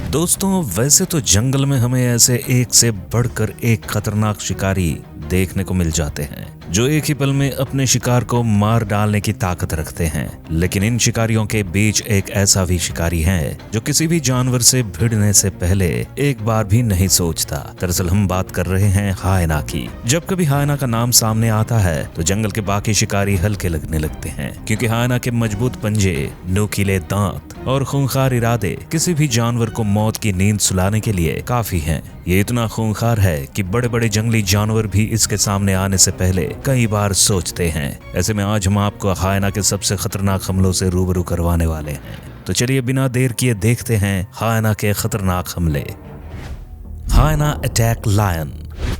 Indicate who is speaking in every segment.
Speaker 1: दोस्तों, वैसे तो जंगल में हमें ऐसे एक से बढ़कर एक खतरनाक शिकारी देखने को मिल जाते हैं जो एक ही पल में अपने शिकार को मार डालने की ताकत रखते हैं। लेकिन इन शिकारियों के बीच एक ऐसा भी शिकारी है जो किसी भी जानवर से भिड़ने से पहले एक बार भी नहीं सोचता। दरअसल हम बात कर रहे हैं हायना की। जब कभी हायना का नाम सामने आता है तो जंगल के बाकी शिकारी हल्के लगने लगते हैं, क्योंकि हायना के मजबूत पंजे, नुकीले दांत और खूंखार इरादे किसी भी जानवर को मौत की नींद सुलाने के लिए काफी हैं। ये इतना खूंखार है कि बड़े बड़े जंगली जानवर भी इसके सामने आने से पहले कई बार सोचते हैं। ऐसे में आज हम आपको हायना के सबसे खतरनाक हमलों से रूबरू करवाने वाले हैं। तो चलिए बिना देर किए देखते हैं हायना के खतरनाक हमले। हायना अटैक लायन।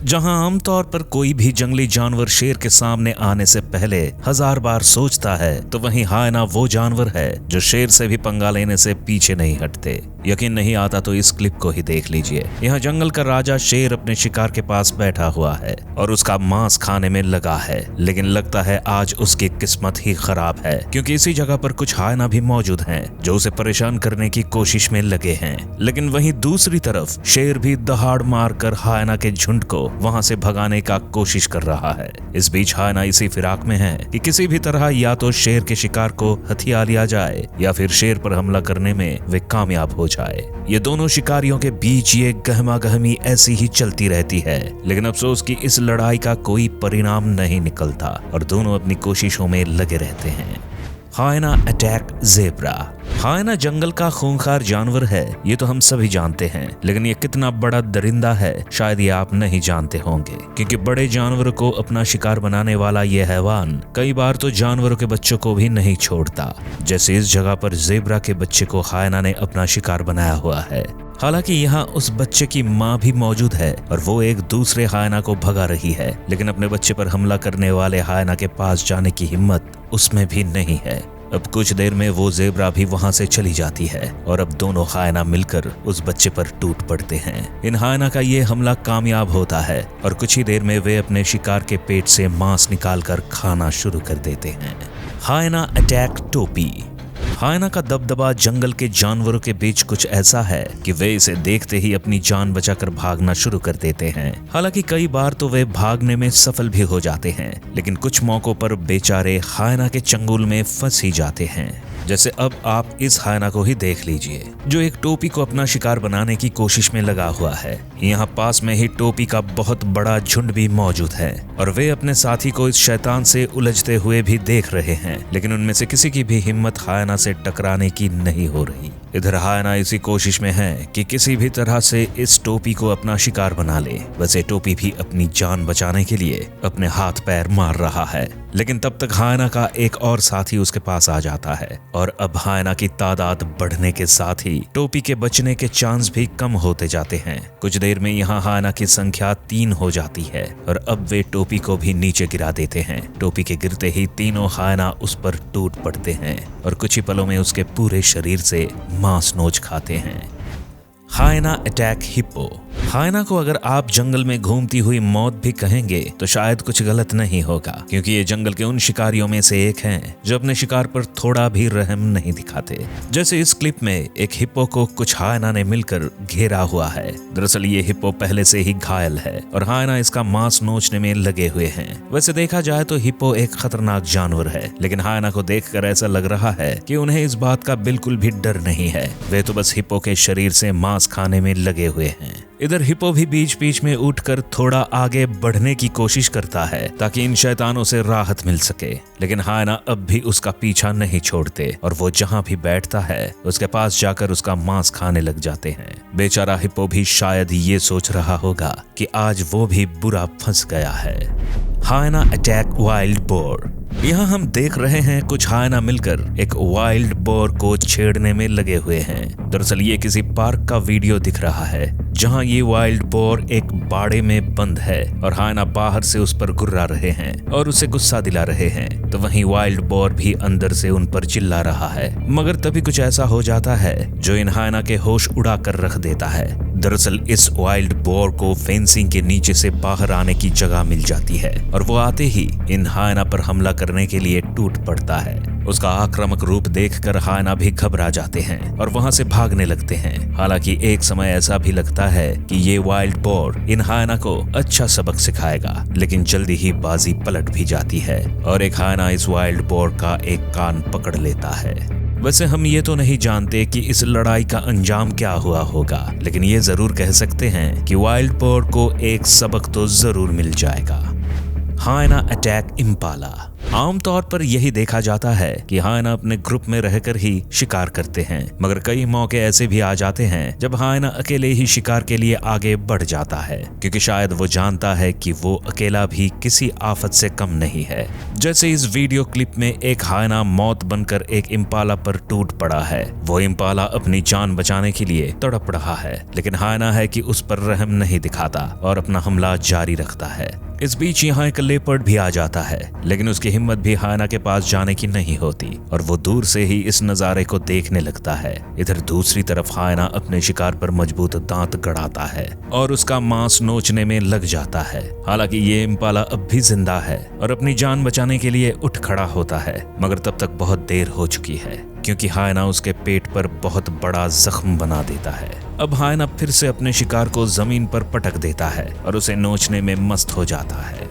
Speaker 1: जहां आमतौर पर कोई भी जंगली जानवर शेर के सामने आने से पहले 1000 बार सोचता है, तो वहीं हायना वो जानवर है जो शेर से भी पंगा लेने से पीछे नहीं हटते। यकीन नहीं आता तो इस क्लिप को ही देख लीजिए। यहाँ जंगल का राजा शेर अपने शिकार के पास बैठा हुआ है और उसका मांस खाने में लगा है, लेकिन लगता है आज उसकी किस्मत ही खराब है, क्योंकि इसी जगह पर कुछ हायना भी मौजूद हैं जो उसे परेशान करने की कोशिश में लगे हैं। लेकिन वहीं दूसरी तरफ शेर भी दहाड़ मारकर हायना के झुंड को वहां से भगाने का कोशिश कर रहा है। इस बीच हायना इसी फिराक में है कि किसी भी तरह या तो शेर के शिकार को हथिया लिया जाए या फिर शेर पर हमला करने में वे कामयाब हो जाए। ये दोनों शिकारियों के बीच ये गहमा गहमी ऐसी ही चलती रहती है, लेकिन अफसोस कि इस लड़ाई का कोई परिणाम नहीं निकलता और दोनों अपनी कोशिशों में लगे रहते हैं। हायना अटैक ज़ेब्रा। हायना जंगल का खूंखार जानवर है, ये तो हम सभी जानते हैं, लेकिन ये कितना बड़ा दरिंदा है शायद ये आप नहीं जानते होंगे, क्योंकि बड़े जानवरों को अपना शिकार बनाने वाला ये हैवान कई बार तो जानवरों के बच्चों को भी नहीं छोड़ता। जैसे इस जगह पर ज़ेब्रा के बच्चे को हायना ने अपना शिकार बनाया हुआ है। हालांकि यहाँ उस बच्चे की माँ भी मौजूद है और वो एक दूसरे हायना को भगा रही है, लेकिन अपने बच्चे पर हमला करने वाले हायना के पास जाने की हिम्मत उसमें भी नहीं है। अब कुछ देर में वो ज़ेब्रा भी वहां से चली जाती है और अब दोनों हायना मिलकर उस बच्चे पर टूट पड़ते हैं। इन हायना का ये हमला कामयाब होता है और कुछ ही देर में वे अपने शिकार के पेट से मांस निकालकर खाना शुरू कर देते हैं। हायना अटैक टोपी। हायना का दबदबा जंगल के जानवरों के बीच कुछ ऐसा है कि वे इसे देखते ही अपनी जान बचाकर भागना शुरू कर देते हैं। हालांकि कई बार तो वे भागने में सफल भी हो जाते हैं, लेकिन कुछ मौकों पर बेचारे हायना के चंगुल में फंस ही जाते हैं। जैसे अब आप इस हायना को ही देख लीजिए जो एक टोपी को अपना शिकार बनाने की कोशिश में लगा हुआ है। यहाँ पास में ही टोपी का बहुत बड़ा झुंड भी मौजूद है और वे अपने साथी को इस शैतान से उलझते हुए भी देख रहे हैं, लेकिन उनमें से किसी की भी हिम्मत हायना से टकराने की नहीं हो रही। इधर हायना इसी कोशिश में है कि किसी भी तरह से इस टोपी को अपना शिकार बना ले। वैसे टोपी भी अपनी जान बचाने के लिए अपने हाथ पैर मार रहा है, लेकिन तब तक हायना का एक और साथी उसके पास आ जाता है और अब हायना की तादाद बढ़ने के साथ ही टोपी के बचने के चांस भी कम होते जाते हैं। कुछ देर में यहाँ हायना की संख्या 3 हो जाती है और अब वे टोपी को भी नीचे गिरा देते हैं। टोपी के गिरते ही तीनों हायना उस पर टूट पड़ते हैं और कुछ ही पलों में उसके पूरे शरीर से मांस नोच खाते हैं। हायना अटैक हिप्पो। हायना को अगर आप जंगल में घूमती हुई मौत भी कहेंगे तो शायद कुछ गलत नहीं होगा, क्योंकि ये जंगल के उन शिकारियों में से एक हैं जो अपने शिकार पर थोड़ा भी रहम नहीं दिखाते। जैसे इस क्लिप में एक हिप्पो को कुछ हायना ने मिलकर घेरा हुआ है। दरअसल ये हिप्पो पहले से ही घायल है और हायना इसका मांस नोचने में लगे हुए हैं। वैसे देखा जाए तो हिप्पो एक खतरनाक जानवर है, लेकिन हायना को देखकर ऐसा लग रहा है कि उन्हें इस बात का बिल्कुल भी डर नहीं है। वे तो बस हिप्पो के शरीर से मांस खाने में लगे हुए हैं। इधर हिप्पो भी बीच बीच में उठकर थोड़ा आगे बढ़ने की कोशिश करता है ताकि इन शैतानों से राहत मिल सके, लेकिन हायना अब भी उसका पीछा नहीं छोड़ते और वो जहां भी बैठता है उसके पास जाकर उसका मांस खाने लग जाते हैं। बेचारा हिप्पो भी शायद ये सोच रहा होगा कि आज वो भी बुरा फंस गया है। हायना अटैक वाइल्ड बोर। यहाँ हम देख रहे हैं कुछ हायना मिलकर एक वाइल्ड बोर को छेड़ने में लगे हुए हैं। दरअसल ये किसी पार्क का वीडियो दिख रहा है जहाँ ये वाइल्ड बोर एक बाड़े में बंद है और हायना बाहर से उस पर गुर्रा रहे हैं और उसे गुस्सा दिला रहे हैं, तो वहीं वाइल्ड बोर भी अंदर से उन पर चिल्ला रहा है। मगर तभी कुछ ऐसा हो जाता है जो इन हायना के होश उड़ा कर रख देता है। दरअसल इस वाइल्ड बोर को फेंसिंग के नीचे से बाहर आने की जगह मिल जाती है और वो आते ही इन हायना पर हमला करने के लिए टूट पड़ता है। उसका आक्रामक रूप देखकर हायना भी घबरा जाते हैं और वहां से भागने लगते हैं। हालांकि एक समय ऐसा भी लगता है कि ये वाइल्ड बोर इन हायना को अच्छा सबक सिखाएगा, लेकिन जल्दी ही बाजी पलट भी जाती है और एक हायना इस वाइल्ड बोर का एक कान पकड़ लेता है। वैसे हम ये तो नहीं जानते कि इस लड़ाई का अंजाम क्या हुआ होगा, लेकिन ये जरूर कह सकते हैं कि वाइल्ड बोर को एक सबक तो जरूर मिल जाएगा। हायना अटैक इम्पाला। आमतौर पर यही देखा जाता है कि हायना अपने ग्रुप में रहकर ही शिकार करते हैं, मगर कई मौके ऐसे भी आ जाते हैं जब हायना अकेले ही शिकार के लिए आगे बढ़ जाता है, क्योंकि शायद वो जानता है कि वो अकेला भी किसी आफत से कम नहीं है। जैसे इस वीडियो क्लिप में एक हायना मौत बनकर एक इम्पाला पर टूट पड़ा है। वो इम्पाला अपनी जान बचाने के लिए तड़प रहा है, लेकिन हायना है कि उस पर रहम नहीं दिखाता और अपना हमला जारी रखता है। इस बीच यहाँ एक लेपर्ड भी आ जाता है, लेकिन उसकी हिम्मत भी हायना के पास जाने की नहीं होती और वो दूर से ही इस नजारे को देखने लगता है। इधर दूसरी तरफ हायना अपने शिकार पर मजबूत दांत गड़ाता है और उसका मांस नोचने में लग जाता है। हालांकि ये इम्पाला अब भी जिंदा है और अपनी जान बचाने के लिए उठ खड़ा होता है, मगर तब तक बहुत देर हो चुकी है, क्योंकि हायना उसके पेट पर बहुत बड़ा जख्म बना देता है। अब हायना फिर से अपने शिकार को जमीन पर पटक देता है और उसे नोचने में मस्त हो जाता है।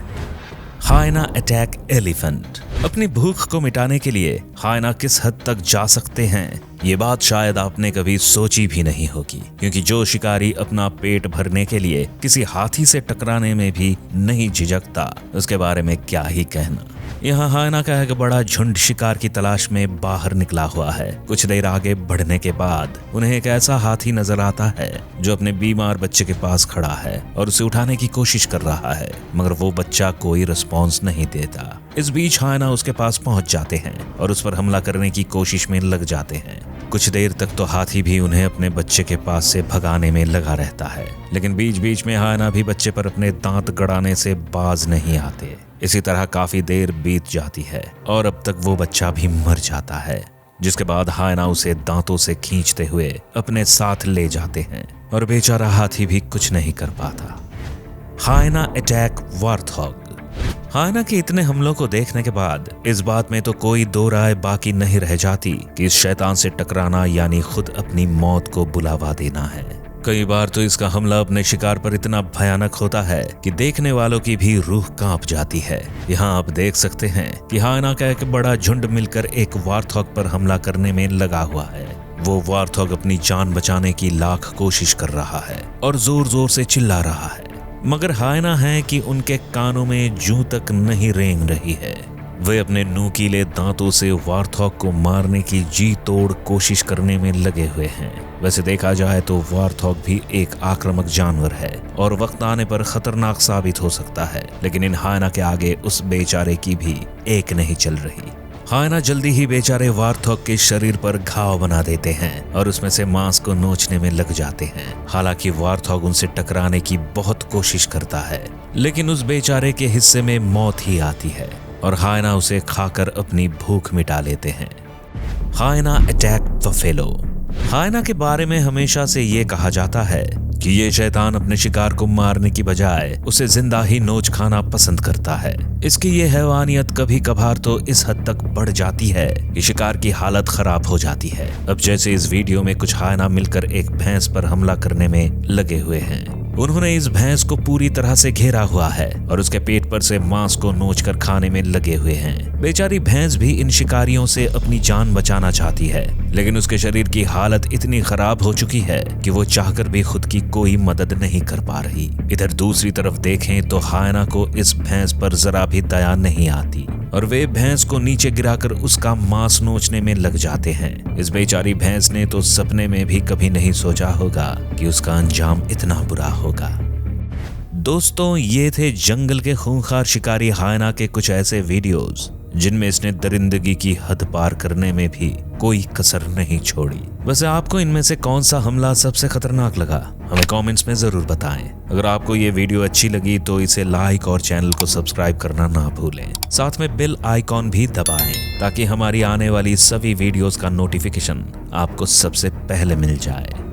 Speaker 1: हायना अटैक एलिफेंट। अपनी भूख को मिटाने के लिए हायना किस हद तक जा सकते हैं, ये बात शायद आपने कभी सोची भी नहीं होगी, क्योंकि जो शिकारी अपना पेट भरने के लिए किसी हाथी से टकराने में भी नहीं झिझकता, उसके बारे में क्या ही कहना। यहाँ हायना का एक बड़ा झुंड शिकार की तलाश में बाहर निकला हुआ है। कुछ देर आगे बढ़ने के बाद उन्हें एक ऐसा हाथी नजर आता है जो अपने बीमार बच्चे के पास खड़ा है और उसे उठाने की कोशिश कर रहा है, मगर वो बच्चा कोई रिस्पॉन्स नहीं देता। इस बीच हायना उसके पास पहुंच जाते हैं और उस पर हमला करने की कोशिश में लग जाते हैं। कुछ देर तक तो हाथी भी उन्हें अपने बच्चे के पास से भगाने में लगा रहता है, लेकिन बीच बीच में हायना भी बच्चे पर अपने दांत गड़ाने से बाज नहीं आते। इसी तरह काफी देर बीत जाती है और अब तक वो बच्चा भी मर जाता है, जिसके बाद हायना उसे दांतों से खींचते हुए अपने साथ ले जाते हैं और बेचारा हाथी भी कुछ नहीं कर पाता। हायना अटैक वार्थॉग। हायना के इतने हमलों को देखने के बाद इस बात में तो कोई दो राय बाकी नहीं रह जाती कि इस शैतान से टकराना यानी खुद अपनी मौत को बुलावा देना है। कई बार तो इसका हमला अपने शिकार पर इतना भयानक होता है कि देखने वालों की भी रूह कांप जाती है। यहाँ आप देख सकते हैं कि हायना का एक बड़ा झुंड मिलकर एक वार्थॉग पर हमला करने में लगा हुआ है। वो वार्थॉग अपनी जान बचाने की लाख कोशिश कर रहा है और जोर जोर से चिल्ला रहा है, मगर हायना है कि उनके कानों में जूं तक नहीं रेंग रही है। वे अपने नुकीले दांतों से वार्थॉग को मारने की जी तोड़ कोशिश करने में लगे हुए हैं। वैसे देखा जाए तो वार्थॉग भी एक आक्रामक जानवर है और वक्त आने पर खतरनाक साबित हो सकता है, लेकिन इन हायना के आगे उस बेचारे की भी एक नहीं चल रही। हायना जल्दी ही बेचारे वार्थॉग के शरीर पर घाव बना देते हैं और उसमें से मांस को नोचने में लग जाते हैं। हालांकि वार्थॉग उनसे टकराने की बहुत कोशिश करता है, लेकिन उस बेचारे के हिस्से में मौत ही आती है और हायना उसे खाकर अपनी भूख मिटा लेते हैं। हायना अटैक बफेलो। हायना के बारे में हमेशा से ये कहा जाता है कि ये शैतान अपने शिकार को मारने की बजाय उसे जिंदा ही नोच खाना पसंद करता है। इसकी ये हैवानियत कभी कभार तो इस हद तक बढ़ जाती है कि शिकार की हालत खराब हो जाती है। अब जैसे इस वीडियो में कुछ हायना मिलकर एक भैंस पर हमला करने में लगे हुए हैं। उन्होंने इस भैंस को पूरी तरह से घेरा हुआ है और उसके पेट पर से मांस को नोचकर खाने में लगे हुए हैं। बेचारी भैंस भी इन शिकारियों से अपनी जान बचाना चाहती है, लेकिन उसके शरीर की हालत इतनी खराब हो चुकी है कि वो चाहकर भी खुद की कोई मदद नहीं कर पा रही। इधर दूसरी तरफ देखें तो हायना को इस भैंस पर जरा भी दया नहीं आती और वे भैंस को नीचे गिराकर उसका मांस नोचने में लग जाते हैं। इस बेचारी भैंस ने तो सपने में भी कभी नहीं सोचा होगा कि उसका अंजाम इतना बुरा होगा। दोस्तों, ये थे जंगल के खूंखार शिकारी हायना के कुछ ऐसे वीडियोस जिनमें इसने दरिंदगी की हद पार करने में भी कोई कसर नहीं छोड़ी। वैसे आपको इनमें से कौन सा हमला सबसे खतरनाक लगा, हमें कमेंट्स में जरूर बताएं। अगर आपको ये वीडियो अच्छी लगी तो इसे लाइक और चैनल को सब्सक्राइब करना ना भूलें। साथ में बेल आइकॉन भी दबाएं ताकि हमारी आने वाली सभी वीडियोस का नोटिफिकेशन आपको सबसे पहले मिल जाए।